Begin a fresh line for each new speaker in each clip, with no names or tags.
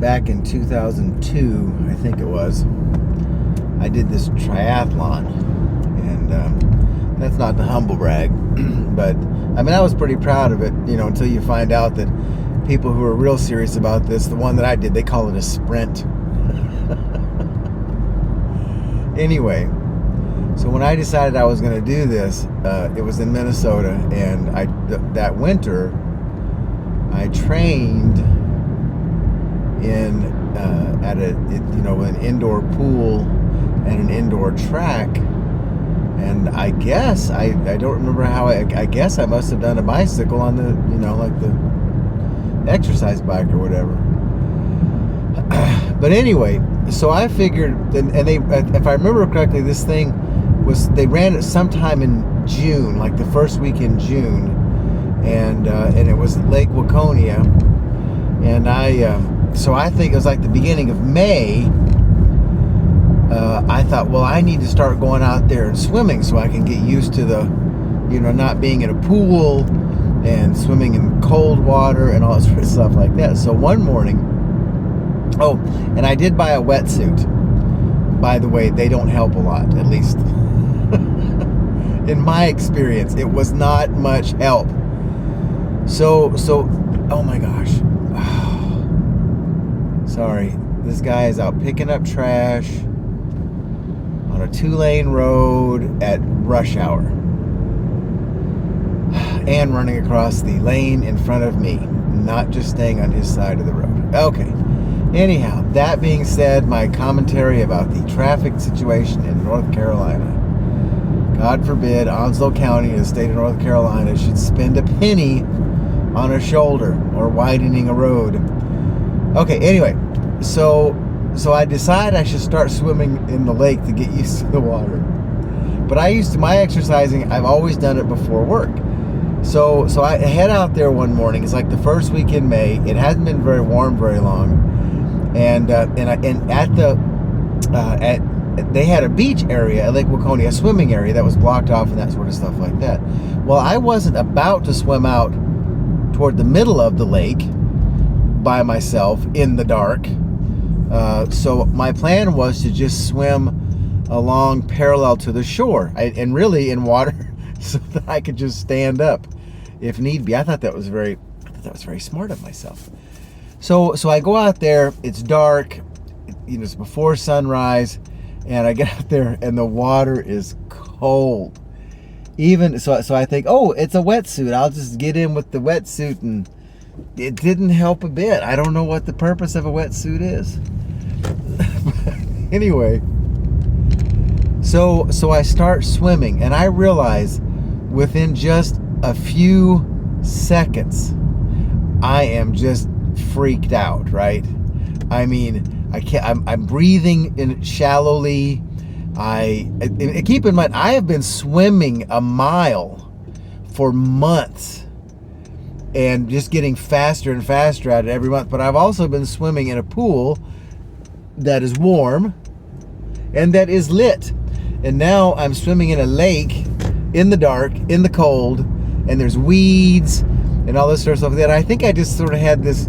back in 2002, I think it was, I did this triathlon, and that's not to humble brag, but I mean, I was pretty proud of it, until you find out that people who are real serious about this, the one that I did, they call it a sprint. Anyway, so when I decided I was going to do this, it was in Minnesota, and that winter, I trained in at an indoor pool and an indoor track, and I guess I don't remember how I guess I must have done a bicycle on the like the exercise bike or whatever. But anyway, so I figured, and they, if I remember correctly, this thing they ran it sometime in June, like the first week in June, and it was Lake Waconia, and so I think it was like the beginning of May. I thought, well, I need to start going out there and swimming so I can get used to the, not being in a pool and swimming in cold water and all that sort of stuff like that. So one morning, and I did buy a wetsuit. By the way, they don't help a lot, at least in my experience. It was not much help. So, oh my gosh. Sorry. This guy is out picking up trash on a 2-lane road at rush hour. And running across the lane in front of me, not just staying on his side of the road. Okay. Anyhow, that being said, my commentary about the traffic situation in North Carolina. God forbid Onslow County in the state of North Carolina should spend a penny on a shoulder or widening a road. Okay, anyway, so I decided I should start swimming in the lake to get used to the water. But my exercising, I've always done it before work. So I head out there one morning. It's like the first week in May. It hasn't been very warm very long. And they had a beach area at Lake Waconia, a swimming area that was blocked off and that sort of stuff like that. Well, I wasn't about to swim out toward the middle of the lake by myself in the dark. So my plan was to just swim along parallel to the shore, and really in water so that I could just stand up if need be. I thought that was very smart of myself. So I go out there, it's dark, it's before sunrise, and I get out there and the water is cold. Even so I think, oh, it's a wetsuit. I'll just get in with the wetsuit, and it didn't help a bit. I don't know what the purpose of a wetsuit is. Anyway, so I start swimming, and I realize within just a few seconds, I am just freaked out, right? I mean, I can't. I'm breathing in shallowly. Keep in mind, I have been swimming a mile for months, and just getting faster and faster at it every month. But I've also been swimming in a pool that is warm and that is lit. And now I'm swimming in a lake in the dark, in the cold, and there's weeds and all this sort of stuff. That I think I just sort of had this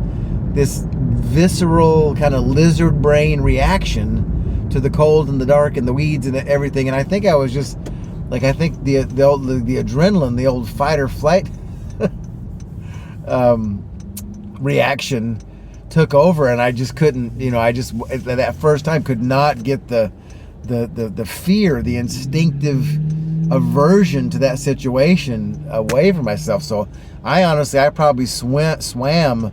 visceral kind of lizard brain reaction to the cold and the dark and the weeds and everything. And I think I was just like, I think the adrenaline, the old fight or flight reaction took over, and I just couldn't, that first time could not get the fear, the instinctive aversion to that situation away from myself. So I probably swam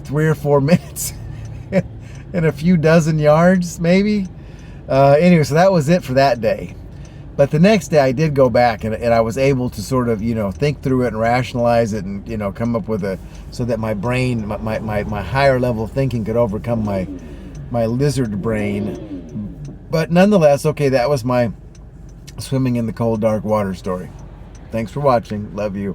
3 or 4 minutes in a few dozen yards, maybe. Anyway, so that was it for that day. But the next day I did go back, and I was able to sort of, think through it and rationalize it, and, come up with so that my brain, my higher level thinking could overcome my lizard brain. But nonetheless, okay, that was my swimming in the cold, dark water story. Thanks for watching. Love you.